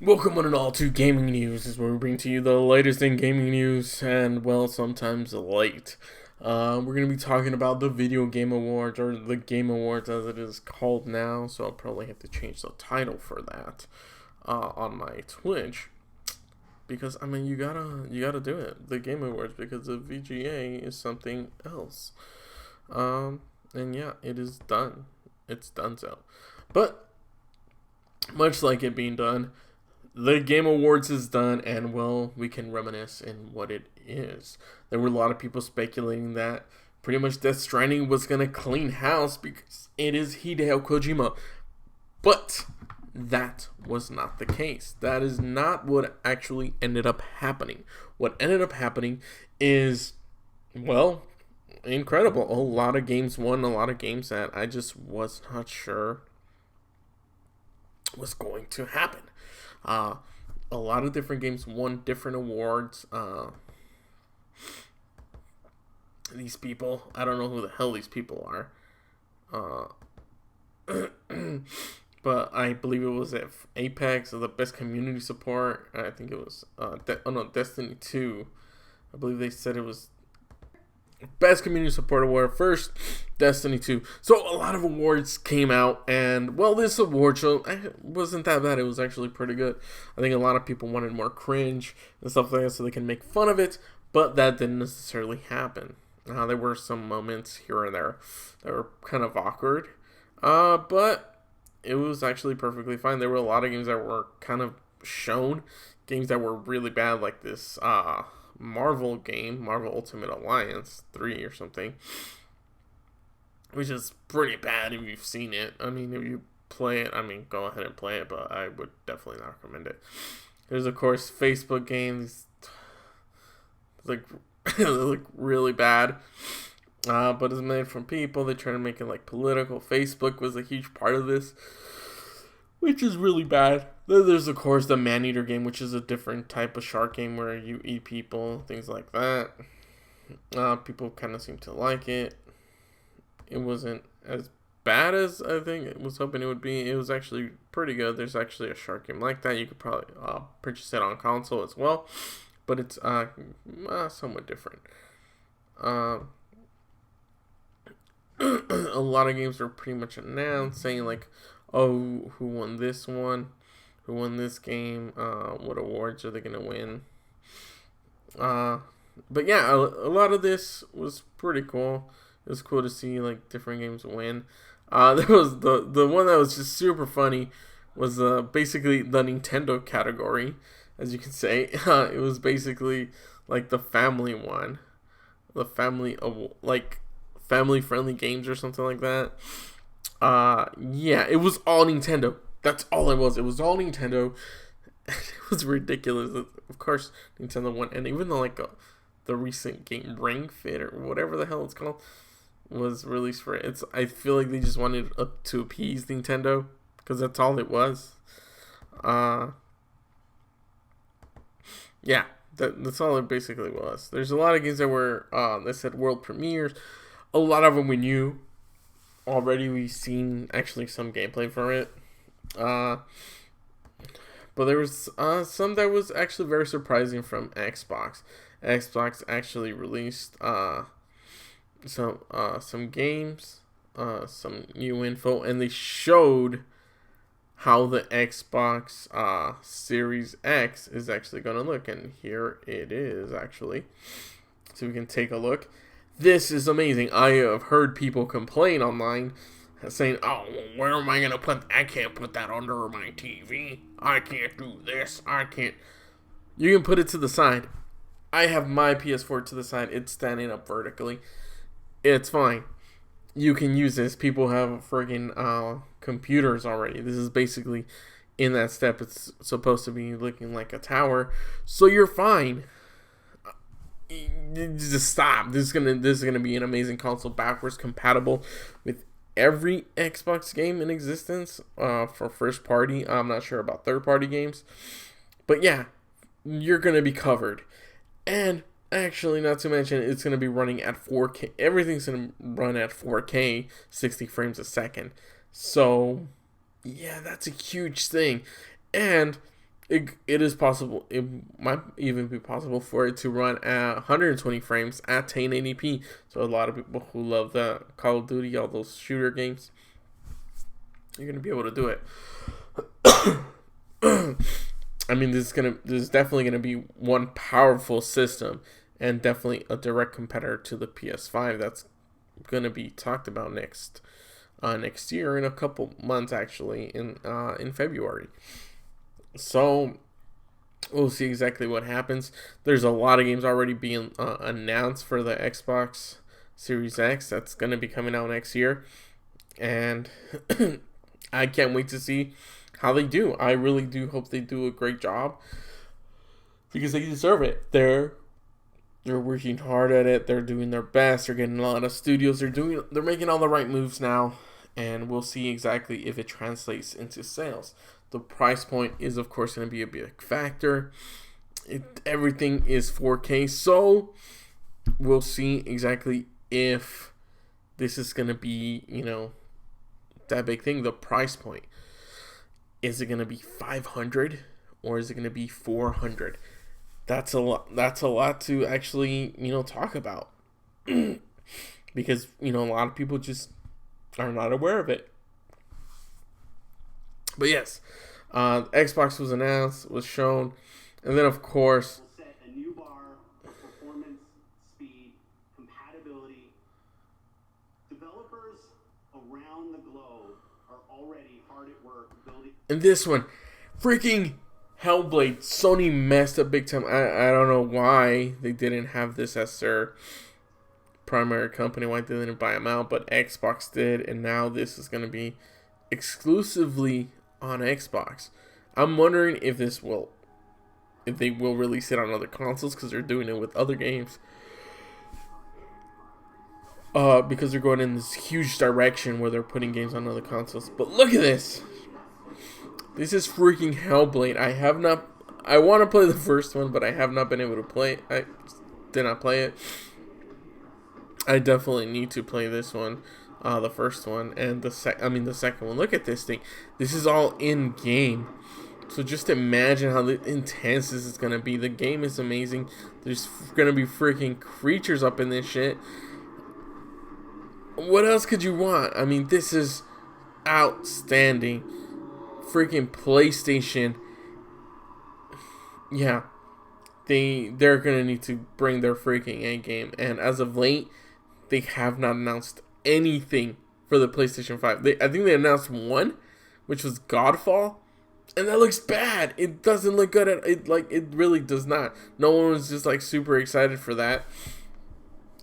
Welcome one and all to Gaming News. This is where we bring to you the latest in gaming news, and well, sometimes late. We're going to be talking about the Video Game Awards, or the Game Awards as it is called now, so I'll probably have to change the title for that on my Twitch. Because, I mean, you gotta do it, the Game Awards, because the VGA is something else. And yeah, it is done. It's done so. But, much like it being done, the Game Awards is done, and well, we can reminisce in what it is. There were a lot of people speculating that pretty much Death Stranding was going to clean house because it is Hideo Kojima. But that was not the case. That is not what actually ended up happening. What ended up happening is, well, incredible. A lot of games won, a lot of games that I just was not sure was going to happen. A lot of different games won different awards. These people, I don't know who the hell these people are. But I believe it was at Apex, the best community support. I think it was, Destiny 2. I believe they said it was Best Community Support Award first, Destiny 2. So a lot of awards came out, and well, this award show wasn't that bad. It was actually pretty good. I think a lot of people wanted more cringe and stuff like that so they can make fun of it, but that didn't necessarily happen. There were some moments here and there that were kind of awkward, but it was actually perfectly fine. There were a lot of games that were kind of shown, games that were really bad, like this Marvel game, Marvel Ultimate Alliance 3 or something, which is pretty bad if you've seen it. I mean, if you play it, I mean, go ahead and play it, but I would definitely not recommend it. There's, of course, Facebook games, like, they look really bad, but it's made from people. They try to make it, like, political. Facebook was a huge part of this, which is really bad. Then there's, of course, the Maneater game, which is a different type of shark game where you eat people, things like that. People kind of seem to like it. It wasn't as bad as I think it was hoping it would be. It was actually pretty good. There's actually a shark game like that. You could probably purchase it on console as well, but it's somewhat different. A lot of games were pretty much announced, saying like, oh, who won this one? Who won this game? What awards are they going to win? But yeah, a lot of this was pretty cool. It was cool to see like different games win. There was the one that was just super funny was basically the Nintendo category, as you can say. It was basically like the family one, the family like family friendly games or something like that. Yeah, it was all Nintendo. That's all it was. It was all Nintendo. It was ridiculous. Of course, Nintendo won, and even though like the recent game Ring Fit or whatever the hell it's called was released for it, I feel like they just wanted to appease Nintendo because that's all it was. Yeah, that's all it basically was. There's a lot of games that were they said world premieres. A lot of them we knew already. We've seen actually some gameplay for it. But there was some that was actually very surprising from Xbox. Xbox actually released some games, some new info, and they showed how the Xbox Series X is actually going to look. And here it is, actually. So we can take a look. This is amazing. I have heard people complain online saying, oh, where am I going to put, I can't put that under my TV. I can't do this. I can't. You can put it to the side. I have my PS4 to the side. It's standing up vertically. It's fine. You can use this. People have friggin' computers already. This is basically in that step. It's supposed to be looking like a tower. So you're fine. Just stop. This is gonna be an amazing console, backwards compatible with every Xbox game in existence for first party. I'm not sure about third party games, but yeah, you're gonna be covered. And actually, not to mention, it's gonna be running at 4K. Everything's gonna run at 4K, 60 frames a second. So yeah, that's a huge thing. And it is possible. It might even be possible for it to run at 120 frames at 1080p. So a lot of people who love the Call of Duty, all those shooter games, you're gonna be able to do it. I mean, this is definitely gonna be one powerful system, and definitely a direct competitor to the PS5. That's gonna be talked about next year, in a couple months, actually, in February. So we'll see exactly what happens. There's a lot of games already being announced for the Xbox Series X that's going to be coming out next year, and I can't wait to see how they do. I really do hope they do a great job, because they deserve it. They're working hard at it. They're doing their best. They're getting a lot of studios. They're making all the right moves now, and we'll see exactly if it translates into sales. The price point is, of course, going to be a big factor. Everything is 4K, so we'll see exactly if this is going to be, that big thing. The price point. Is it going to be 500 or is it going to be 400? That's a lot. That's a lot to actually, talk about. Because, a lot of people just are not aware of it. But yes, Xbox was announced, was shown, and then of course, set a new bar for performance, speed, compatibility. Developers around the globe are already hard at work building. And this one, freaking Hellblade, Sony messed up big time. I don't know why they didn't have this as their primary company, why they didn't buy them out, but Xbox did, and now this is going to be exclusively on Xbox. I'm wondering if they will release it on other consoles, because they're doing it with other games. Because they're going in this huge direction where they're putting games on other consoles. But look at this. This is freaking Hellblade. I want to play the first one, but I have not been able to play it. I did not play it. I definitely need to play this one. The first one and the second one. Look at this thing. This is all in game. So just imagine how intense this is gonna be. The game is amazing. There's gonna be freaking creatures up in this shit. What else could you want? I mean, this is outstanding. Freaking PlayStation. Yeah. They're gonna need to bring their freaking A game. And as of late, they have not announced anything for the PlayStation 5. I think they announced one, which was Godfall, and that looks bad. It doesn't look good at it. Like, it really does not. No one was just like super excited for that,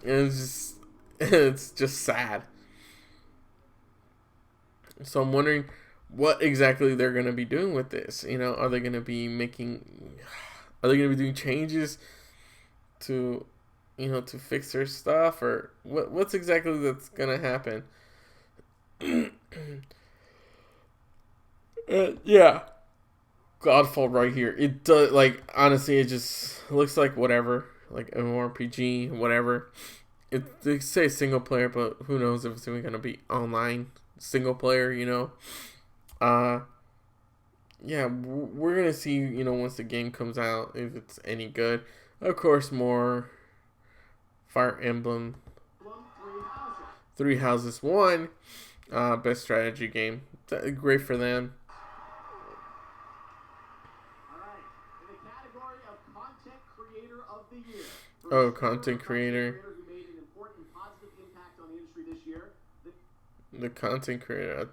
and it's just sad. So I'm wondering what exactly they're gonna be doing with this. Are they gonna be doing changes to to fix their stuff, or what's exactly that's gonna happen? Yeah, Godfall right here. It does, honestly, it just looks like whatever, like MMORPG, whatever. They say single player, but who knows if it's even gonna be online single player? Yeah, we're gonna see. Once the game comes out, if it's any good. Of course, more Fire Emblem Three Houses 1, best strategy game. Great for them. Alright, in the category of Content Creator of the Year. Oh, Content Creator. Who made an important positive impact on the industry this year. The Content Creator,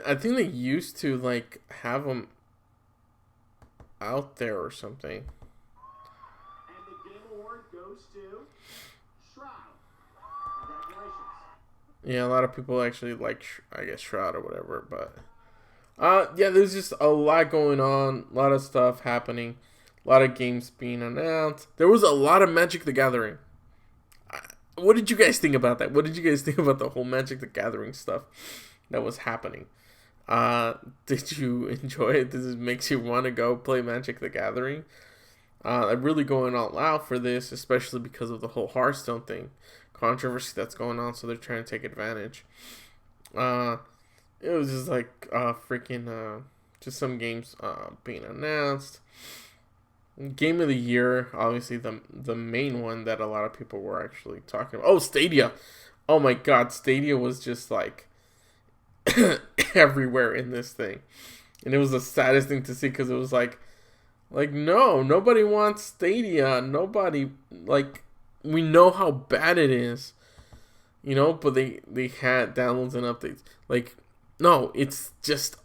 I think they used to have them out there or something. Goes to Shroud. Congratulations. Yeah, a lot of people actually like, I guess, Shroud or whatever, but yeah, there's just a lot going on, a lot of stuff happening, a lot of games being announced. There was a lot of Magic the Gathering. What did you guys think about that? What did you guys think about the whole Magic the Gathering stuff that was happening? Did you enjoy it? Does it make you want to go play Magic the Gathering? I'm really going all out for this, especially because of the whole Hearthstone thing, controversy that's going on. So they're trying to take advantage. It was just freaking just some games being announced. Game of the year, obviously the main one that a lot of people were actually talking about. Oh, Stadia. Oh my God, Stadia was just like everywhere in this thing. And it was the saddest thing to see because it was like no, nobody wants Stadia. Nobody, like, we know how bad it is, but they had downloads and updates. Like, no, it's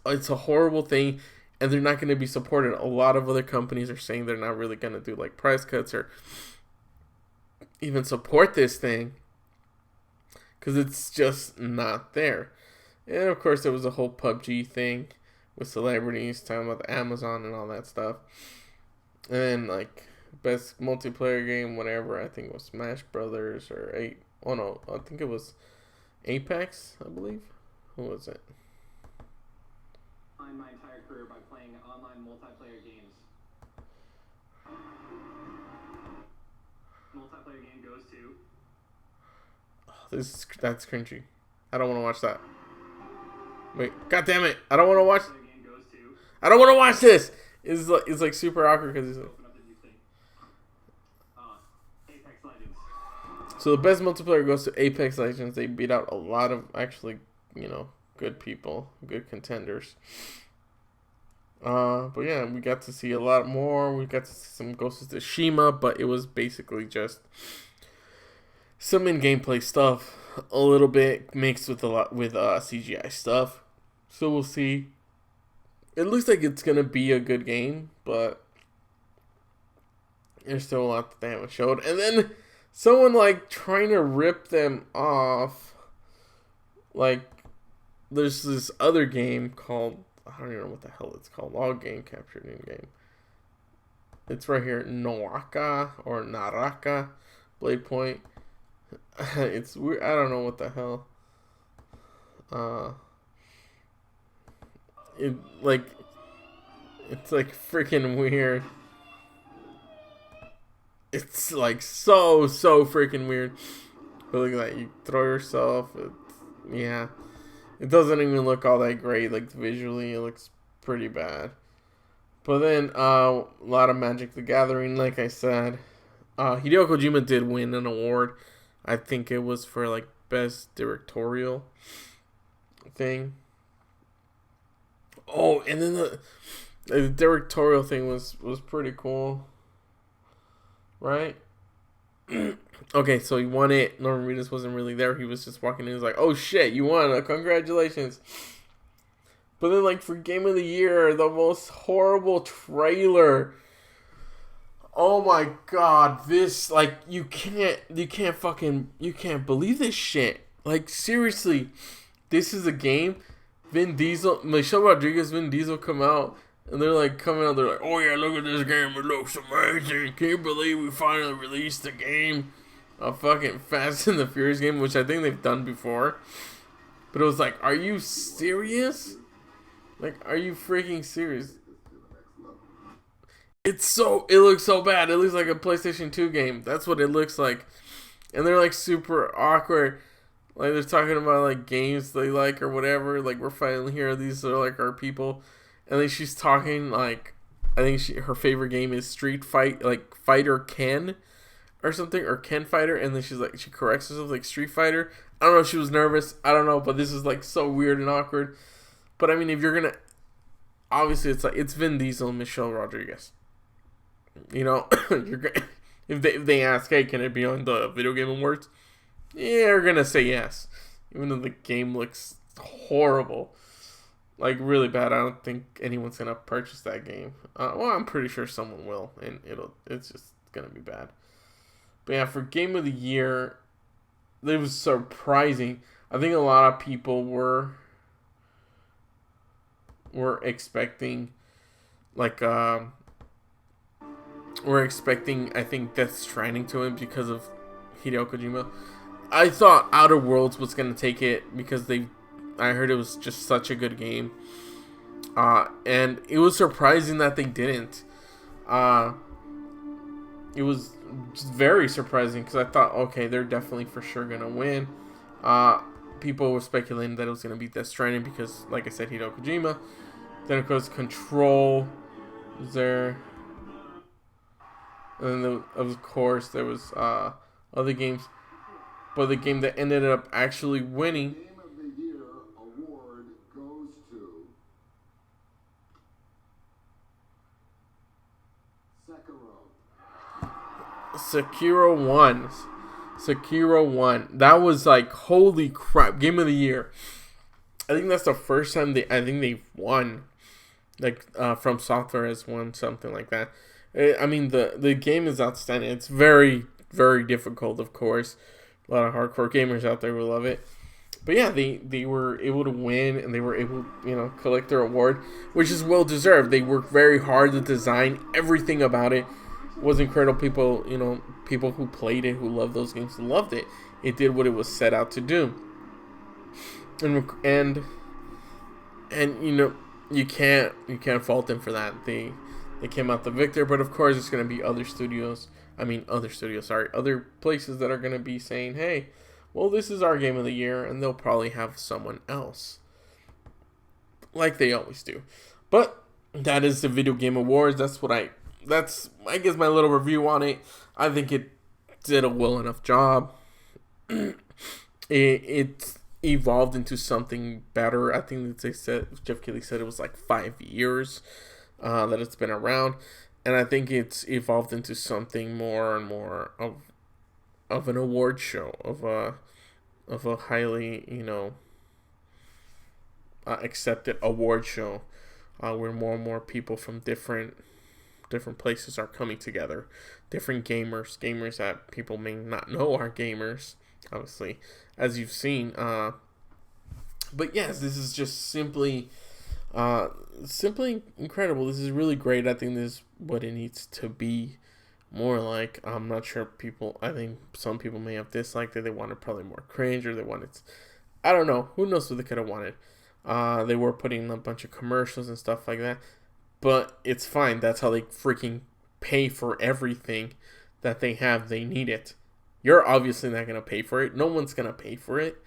a horrible thing, and they're not going to be supported. A lot of other companies are saying they're not really going to do like price cuts or even support this thing because it's just not there. And of course, there was a whole PUBG thing with celebrities talking about the Amazon and all that stuff. And then, like, best multiplayer game, whatever, I think it was Smash Brothers or I think it was Apex, I believe. Who was it? My entire career by playing online multiplayer games. Multiplayer game goes to. Oh, that's cringy. I don't want to watch that. Wait, God damn it! I don't want to watch. I don't want to watch this. It's like super awkward because he's like. Apex Legends. So the best multiplayer goes to Apex Legends. They beat out a lot of actually, good people, good contenders. But yeah, we got to see a lot more. We got to see some Ghost of Tsushima, but it was basically just some in-game play stuff, a little bit mixed with CGI stuff. So we'll see. It looks like it's gonna be a good game, but there's still a lot that they haven't showed. And then someone like trying to rip them off. Like, there's this other game called, I don't even know what the hell it's called. All game captured in game. It's right here, Naraka Blade Point. It's weird. I don't know what the hell. It's like freaking weird. It's like so freaking weird. But look at that. You throw yourself. Yeah. It doesn't even look all that great. Like, visually, it looks pretty bad. But then, a lot of Magic the Gathering, like I said. Hideo Kojima did win an award. I think it was for, like, best directorial thing. Oh, and then the directorial thing was pretty cool. Right? Okay, so he won it. Norman Reedus wasn't really there. He was just walking in. He was like, oh shit, you won. Congratulations. But then, like, for Game of the Year, the most horrible trailer. Oh my God. This, like, you can't believe this shit. Like, seriously. This is a game. Michelle Rodriguez, Vin Diesel come out. And they're like coming out, they're like, oh yeah, look at this game, it looks amazing. Can you believe we finally released the game? A fucking Fast and the Furious game, which I think they've done before. But it was like, are you serious? Like, are you freaking serious? It looks so bad. It looks like a PlayStation 2 game. That's what it looks like. And they're like super awkward. Like, they're talking about like games they like or whatever. Like, we're finally here. These are like our people. And then she's talking like, I think her favorite game is Street Fight, like Fighter Ken or something, or Ken Fighter. And then she's like, she corrects herself like Street Fighter. I don't know if she was nervous. I don't know, but this is like so weird and awkward. But I mean, if you're gonna, obviously it's Vin Diesel and Michelle Rodriguez. You're if they ask, hey, can it be on the Video Game Awards? Yeah, you're gonna say yes, even though the game looks horrible. Like, really bad. I don't think anyone's gonna purchase that game. Well, I'm pretty sure someone will, and it's just gonna be bad. But yeah, for Game of the Year, it was surprising. I think a lot of people were expecting, like, I think, Death Stranding to win because of Hideo Kojima. I thought Outer Worlds was gonna take it because I heard it was just such a good game. And it was surprising that they didn't. It was just very surprising because I thought, okay, they're definitely for sure going to win. People were speculating that it was going to be Death Stranding because, like I said, Hideo Kojima. Then of course Control was there. And then of course there was other games. But the game that ended up actually winning Game of the Year award goes to Sekiro. Sekiro won. Sekiro won. That was like, holy crap, Game of the Year. I think that's the first time they've won. Like From Software has won something like that. I mean the game is outstanding. It's very, very difficult, of course. A lot of hardcore gamers out there will love it. But yeah, they were able to win, and they were able, collect their award, which is well deserved. They worked very hard to design everything about it. It was incredible. People who played it, who loved those games, loved it. It did what it was set out to do. And you can't fault them for that. They came out the victor, but of course it's going to be other places that are going to be saying, hey, well, this is our Game of the Year, and they'll probably have someone else, like they always do. But that is the Video Game Awards. That's I guess my little review on it. I think it did a well enough job. It evolved into something better. I think that Jeff Keighley said it was like 5 years that it's been around. And I think it's evolved into something more and more of an award show, of a highly, accepted award show, where more and more people from different places are coming together. Different gamers that people may not know are gamers, obviously, as you've seen. But yes, this is just simply incredible. This is really great. I think this is what it needs to be more like. I'm not sure I think some people may have disliked it. They wanted probably more cringe, or I don't know. Who knows what they could have wanted. They were putting a bunch of commercials and stuff like that. But it's fine. That's how they freaking pay for everything that they have. They need it. You're obviously not going to pay for it. No one's going to pay for it.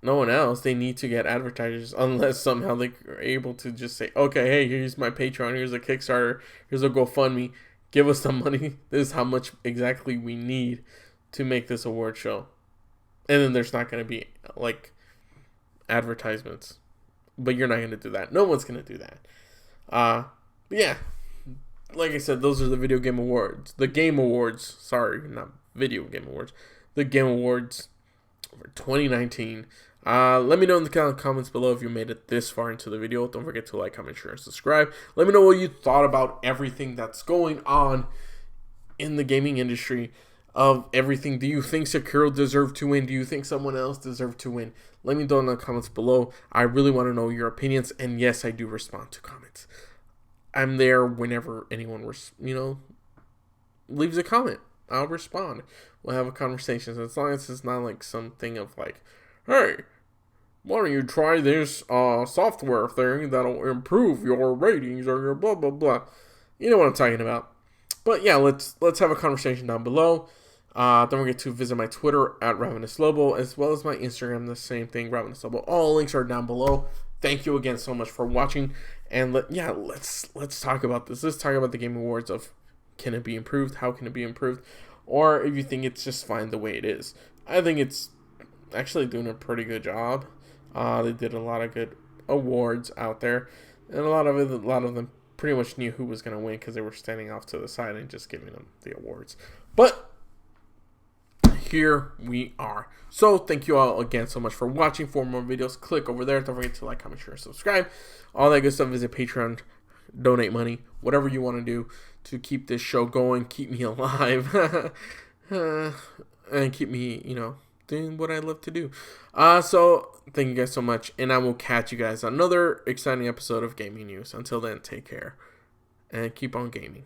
No one else. They need to get advertisers, unless somehow they are able to just say, okay, hey, here's my Patreon, here's a Kickstarter, here's a GoFundMe, give us some money. This is how much exactly we need to make this award show. And then there's not going to be like advertisements. But you're not going to do that. No one's going to do that. But yeah, like I said, those are the Video Game Awards. The Game Awards. Sorry, not Video Game Awards. The Game Awards for 2019. Let me know in the comments below if you made it this far into the video. Don't forget to like, comment, share, and subscribe. Let me know what you thought about everything that's going on in the gaming industry. Of everything. Do you think Sekiro deserved to win? Do you think someone else deserved to win? Let me know in the comments below. I really want to know your opinions. And yes, I do respond to comments. I'm there whenever anyone leaves a comment. I'll respond. We'll have a conversation. So as long as it's not like something of like, hey, why don't you try this software thing that'll improve your ratings or your blah blah blah. You know what I'm talking about. But yeah, let's have a conversation down below. Don't forget to visit my Twitter at Ravenouslobo, as well as my Instagram, the same thing, Ravenouslobo. All links are down below. Thank you again so much for watching. And let's talk about this. Let's talk about the Game Awards of, can it be improved? How can it be improved? Or if you think it's just fine the way it is. I think it's actually doing a pretty good job. They did a lot of good awards out there, and a lot of them pretty much knew who was going to win because they were standing off to the side and just giving them the awards. But here we are. So thank you all again so much for watching. For more videos, click over there. Don't forget to like, comment, share, and subscribe. All that good stuff. Visit Patreon, donate money, whatever you want to do to keep this show going, keep me alive, and keep me, doing what I love to do. So thank you guys so much, and I will catch you guys on another exciting episode of Gaming News. Until then, take care and keep on gaming.